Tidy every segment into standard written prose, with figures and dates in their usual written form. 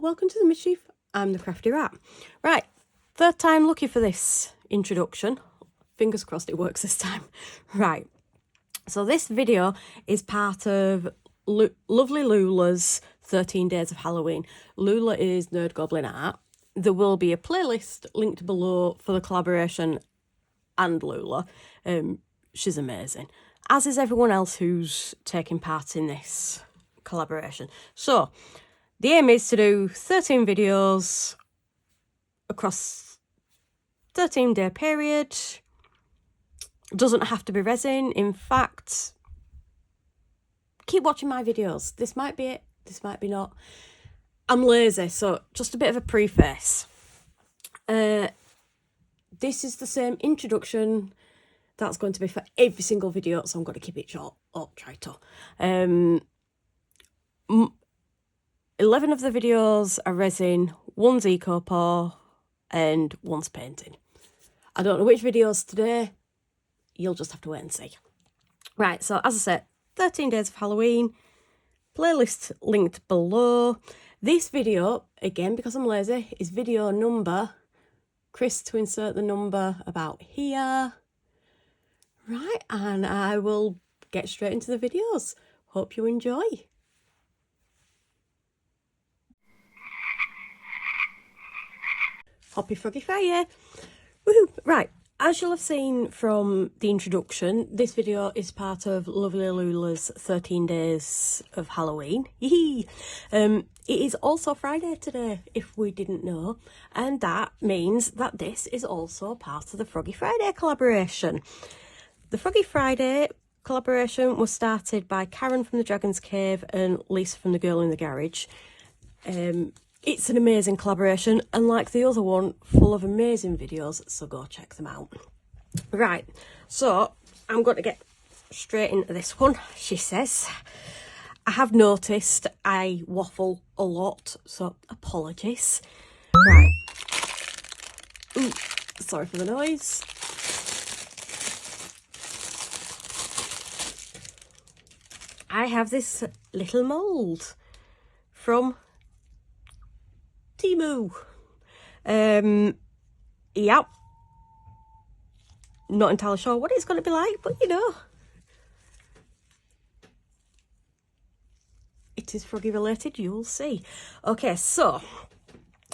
welcome to the Mischief. I'm the Crafty Rat. Right, third time lucky for this introduction. Fingers crossed it works this time. Right, so this video is part of lovely Lula's 13 Days of Halloween. Lula is Nerd Goblin Art. There will be a playlist linked below for the collaboration and Lula. She's amazing, as is everyone else who's taking part in this collaboration. So the aim is to do 13 videos across 13-day period. Doesn't have to be resin. In fact, keep watching my videos. This might be it, this might be not. I'm lazy, so just a bit of a preface. This is the same introduction that's going to be for every single video, so I'm going to keep it short, or try to. 11 of the videos are resin, one's eco-pour, and one's painting. I don't know which videos today, you'll just have to wait and see. Right, so as I said, 13 Days of Halloween, playlist linked below. This video, again, because I'm lazy, is video number, Chris to insert the number about here. Right, and I will get straight into the videos. Hope you enjoy. Happy Froggy Fire! Woohoo! Right, as you'll have seen from the introduction, this video is part of lovely Lula's 13 Days of Halloween. Yee! It is also Friday today, if we didn't know, and that means that this is also part of the Froggy Friday collaboration. The Froggy Friday collaboration was started by Karen from the Dragon's Cave and Lisa from the Girl in the Garage. It's an amazing collaboration, and like the other one, full of amazing videos, so go check them out. Right, so I'm going to get straight into this one. She says, I have noticed I waffle a lot, so apologies. Right. Ooh, sorry for the noise. I have this little mould from Timu. Yep. Not entirely sure what it's going to be like, but you know. It is Froggy related, you'll see. Okay, so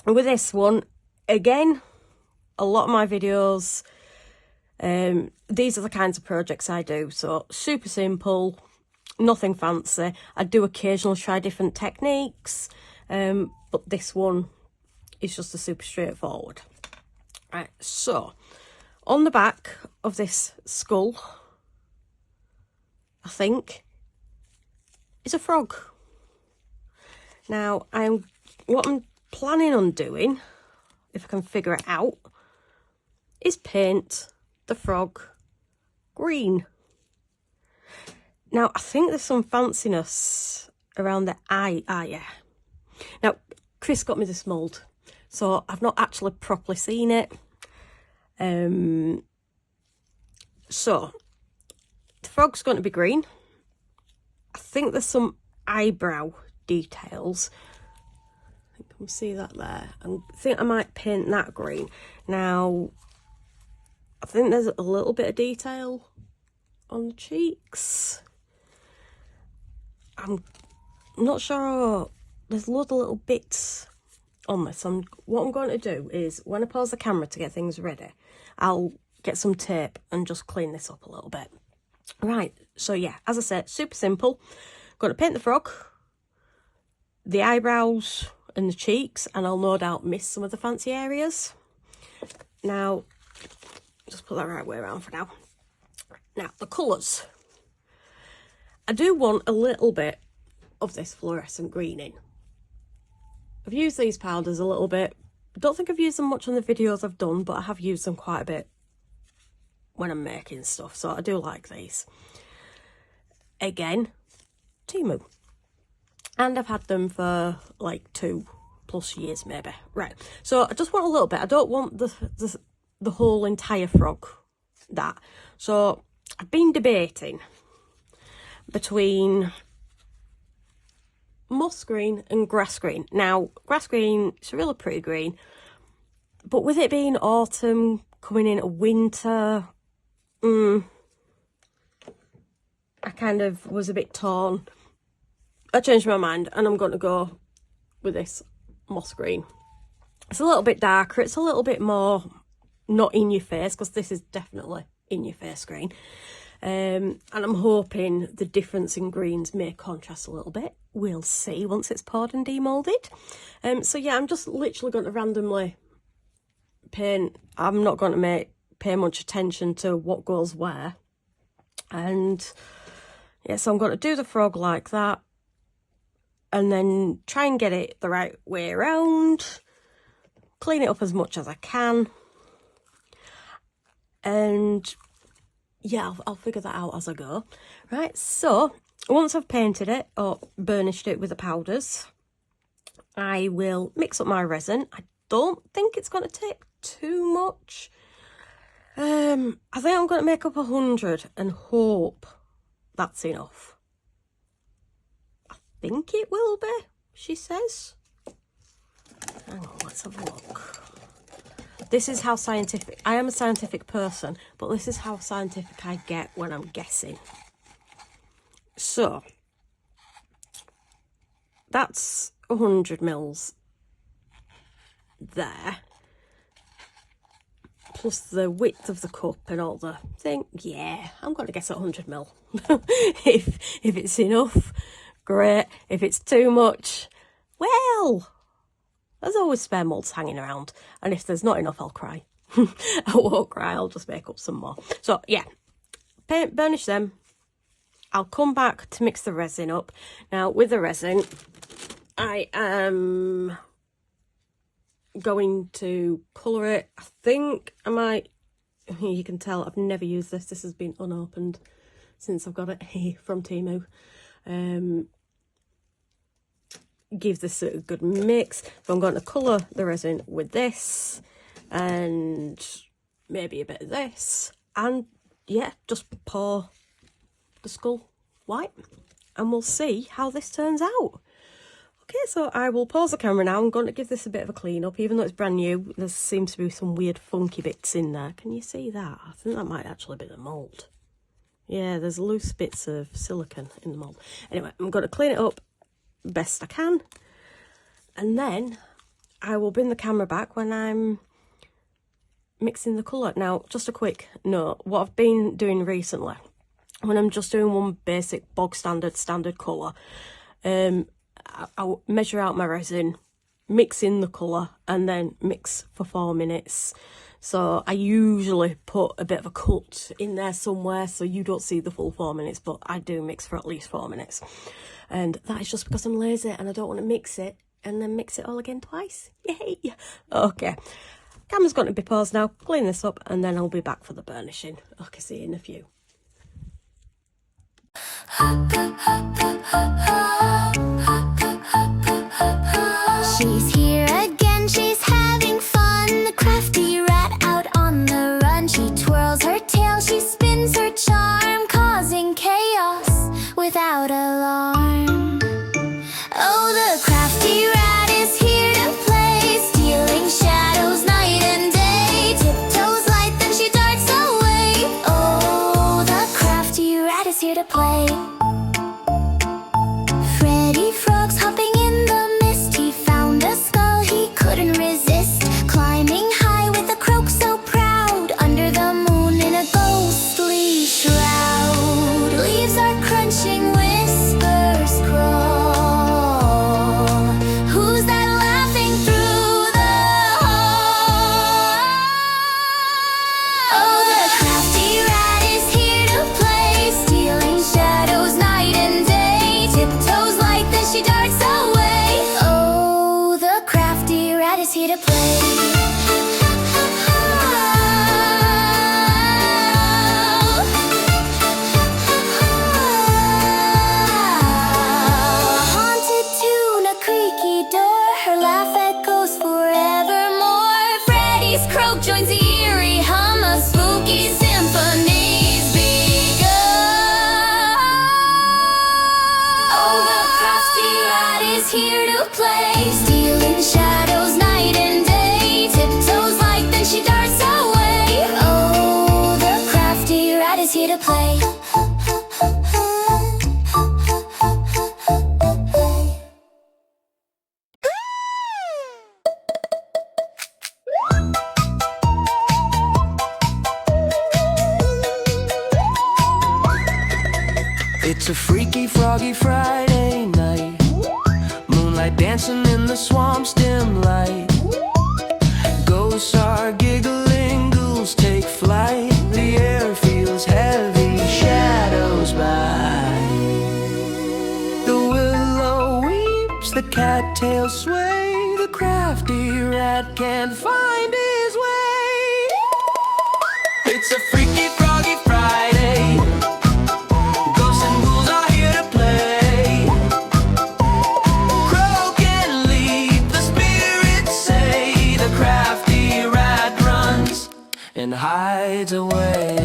with this one, again, a lot of my videos, these are the kinds of projects I do. So super simple, nothing fancy. I do occasionally try different techniques, but this one is just a super straightforward. Right, so on the back of this skull, I think, is a frog. Now, what I'm planning on doing, if I can figure it out, is paint the frog green. Now, I think there's some fanciness around the eye. Ah, yeah. Now, Chris got me this mould, so I've not actually properly seen it. So, the frog's going to be green. I think there's some eyebrow details. I think you can see that there. I think I might paint that green. Now, I think there's a little bit of detail on the cheeks. I'm not sure. There's loads of little bits on this. What I'm going to do is, when I pause the camera to get things ready, I'll get some tape and just clean this up a little bit. Right, so yeah, as I said, super simple. Going to paint the frog, the eyebrows and the cheeks, and I'll no doubt miss some of the fancy areas. Now, just put that right way around for now. Now, the colours. I do want a little bit of this fluorescent green in. I've used these powders a little bit. I don't think I've used them much on the videos I've done, but I have used them quite a bit when I'm making stuff, so I do like these. Again, Timu. And I've had them for like 2+ years maybe. Right, so I just want a little bit. I don't want the whole entire frog, that. So I've been debating between moss green and grass green. Now, grass green, it's a really pretty green, but with it being autumn, coming into winter, I kind of was a bit torn. I changed my mind and I'm going to go with this moss green. It's a little bit darker, it's a little bit more not in your face, because this is definitely in your face green. And I'm hoping the difference in greens may contrast a little bit. We'll see once it's poured and demoulded. So yeah, I'm just literally going to randomly paint. I'm not going to pay much attention to what goes where. And yeah, so I'm going to do the frog like that, and then try and get it the right way around, clean it up as much as I can, and yeah, I'll figure that out as I go. Right, so once I've painted it or burnished it with the powders, I will mix up my resin. I don't think it's going to take too much. I think I'm going to make up 100 and hope that's enough. I think it will be, she says. Hang on, let's have a look. This is how scientific, I am a scientific person, but this is how scientific I get when I'm guessing. So, that's 100 mils there. Plus the width of the cup and all the thing. Yeah, I'm going to guess at 100 mil. if it's enough, great. If it's too much, well, there's always spare moulds hanging around. And if there's not enough, I'll cry. I won't cry, I'll just make up some more. So yeah, burnish them. I'll come back to mix the resin up. Now with the resin, I am going to colour it. I think I might, you can tell I've never used this. This has been unopened since I've got it from Temu. Give this a good mix. So I'm going to colour the resin with this and maybe a bit of this, and yeah, just pour the skull white and we'll see how this turns out. Okay, so I will pause the camera now. I'm going to give this a bit of a clean up. Even though it's brand new, there seems to be some weird funky bits in there. Can you see that? I think that might actually be the mould. Yeah, there's loose bits of silicone in the mould. Anyway, I'm going to clean it up best I can, and then I will bring the camera back when I'm mixing the colour. Now, just a quick note, what I've been doing recently, when I'm just doing one basic bog standard colour, I'll measure out my resin, mix in the colour, and then mix for 4 minutes. So I usually put a bit of a cut in there somewhere so you don't see the full 4 minutes, but I do mix for at least 4 minutes. And that is just because I'm lazy and I don't want to mix it and then mix it all again twice. Yay! Okay, camera's going to be paused now. Clean this up and then I'll be back for the burnishing. Okay, see you in a few. She's here again, she's having fun. The crafty rat out on the run. She twirls her tail, she spins her charm, causing chaos without alarm. Oh, the crafty rat is here to play, stealing shadows night and day. Tiptoes light, then she darts away. Oh, the crafty rat is here to play. Freddy Frog's hopping in the mist. He found a skull he couldn't resist, climbing high with a croak so proud, under the moon in a ghostly shroud. Leaves are crunching, whispers crawl. Who's that laughing through the hall? Oh, the crafty rat is here to play, stealing shadows night and day. Tiptoes light, then she darts away. Oh, the crafty rat is here to play. Haunted tune, a creaky door, her laugh echoes forevermore. Freddy's croak joins the eerie hum, a spooky symphony's begun. Oh, the crafty rat to play, stealing shadows night and day, tiptoes light, then she darts away. Oh, the crafty rat is here to play. It's a freaky, froggy Friday night, moonlight dancing in the swamp's dim light. Ghosts are giggling, ghouls take flight. The air feels heavy, shadows by. The willow weeps, the cattails sway. The crafty rat can't find his way. It's a freaky, froggy Friday. And hides away.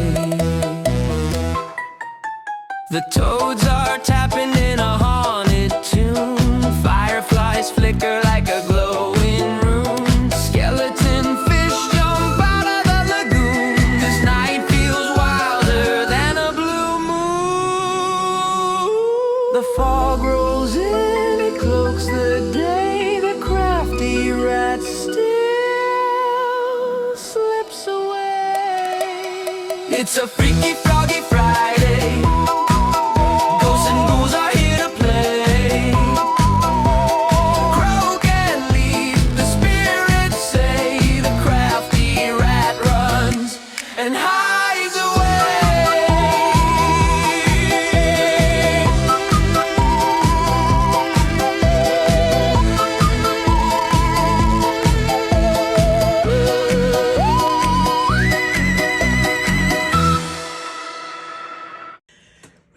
The toads are tapping in a haunted tune. Fireflies flicker like a glowing room. Skeleton fish jump out of the lagoon. This night feels wilder than a blue moon. The fog rolls in, it cloaks the day. The crafty rat still slips away. It's a freaky, froggy Friday. Ghosts and ghouls are here to play. Croak and leap, the spirits say. The crafty rat runs and hides away.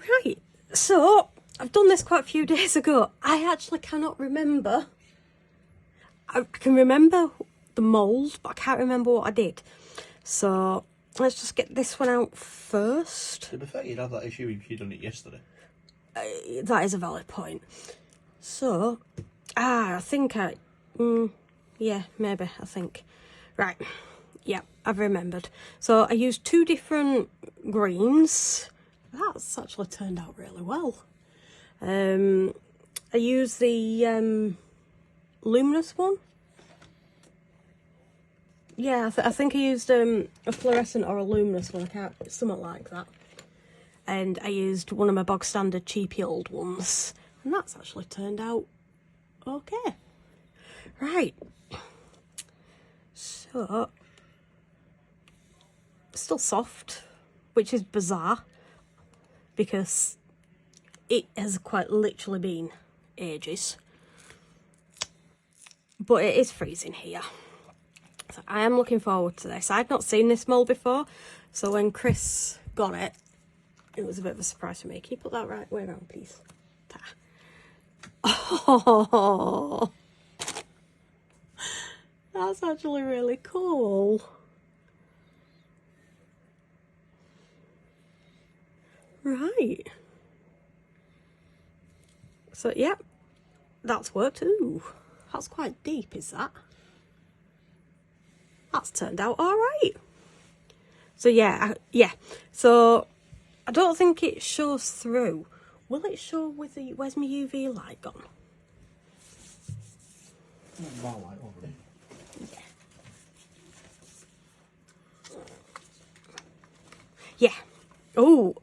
Right, so I've done this quite a few days ago. I actually cannot remember. I can remember the mould, but I can't remember what I did. So let's just get this one out first. To be fair, you'd have that issue if you'd done it yesterday. That is a valid point. So, I think yeah, maybe, I think. Right, yeah, I've remembered. So I used two different greens. That's actually turned out really well. I used the luminous one. Yeah, I think I used a fluorescent or a luminous one. I can't, something like that. And I used one of my bog standard cheapy old ones, and that's actually turned out okay. Right, so still soft, which is bizarre because it has quite literally been ages, but it is freezing here. So I am looking forward to this. I'd not seen this mould before, so when Chris got it, it was a bit of a surprise for me. Can you put that right way around, please? Ta. Oh, that's actually really cool. Right. So, yeah, that's worked. Ooh, that's quite deep, is that? That's turned out all right. So, yeah, so I don't think it shows through. Will it show with the, where's my UV light gone? Yeah. Oh.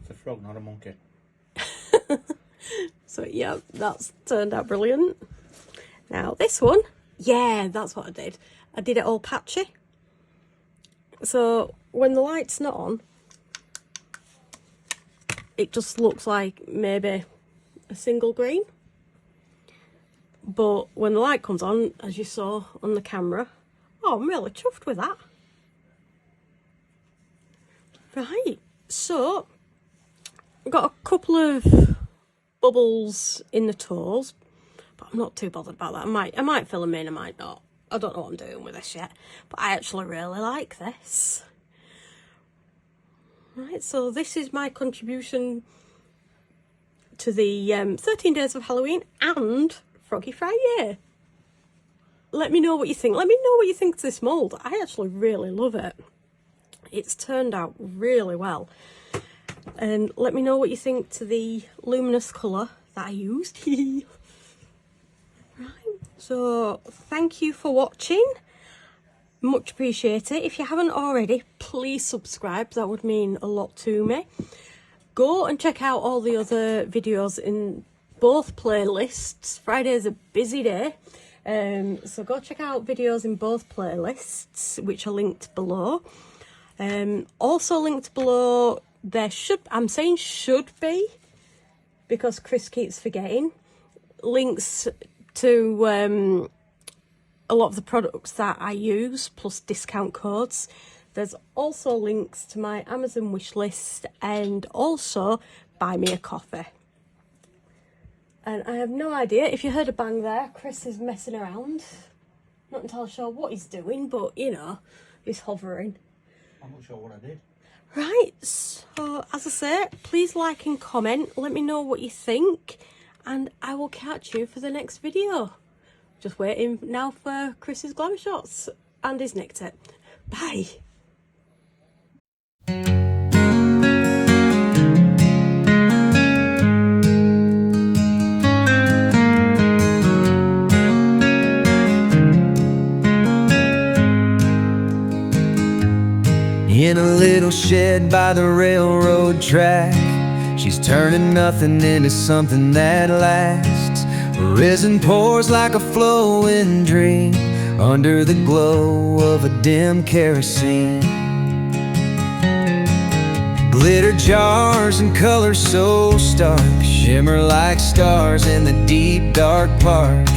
It's a frog, not a monkey. So, yeah, that's turned out brilliant. Now, this one, yeah, that's what I did. I did it all patchy. So, when the light's not on, it just looks like maybe a single green. But when the light comes on, as you saw on the camera, oh, I'm really chuffed with that. Right, so I've got a couple of bubbles in the toes, but I'm not too bothered about that. I might fill them in, I might not. I don't know what I'm doing with this yet, but I actually really like this. Right, so this is my contribution to the 13 Days of Halloween and Froggy Friday. Let me know what you think. Let me know what you think of this mould. I actually really love it. It's turned out really well. And let me know what you think to the luminous colour that I used. Right, so thank you for watching. Much appreciated. If you haven't already, please subscribe. That would mean a lot to me. Go and check out all the other videos in both playlists. Friday's a busy day. So go check out videos in both playlists, which are linked below. Also linked below, there I'm saying should be, because Chris keeps forgetting, links to a lot of the products that I use, plus discount codes. There's also links to my Amazon wish list and also buy me a coffee. And I have no idea, if you heard a bang there, Chris is messing around. Not entirely sure what he's doing, but you know, he's hovering. I'm not sure what I did. Right, so as I say, please like and comment. Let me know what you think, and I will catch you for the next video. Just waiting now for Chris's glamour shots and his neck tip. Bye. In a little shed by the railroad track, she's turning nothing into something that lasts. Resin pours like a flowing dream under the glow of a dim kerosene. Glitter jars and colors so stark shimmer like stars in the deep dark park.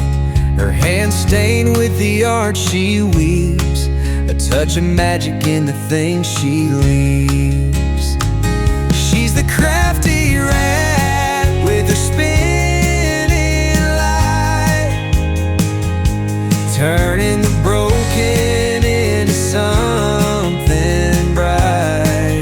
Her hands stained with the art she weaves, a touch of magic in the things she leaves. She's the crafty rat with her spinning light, turning the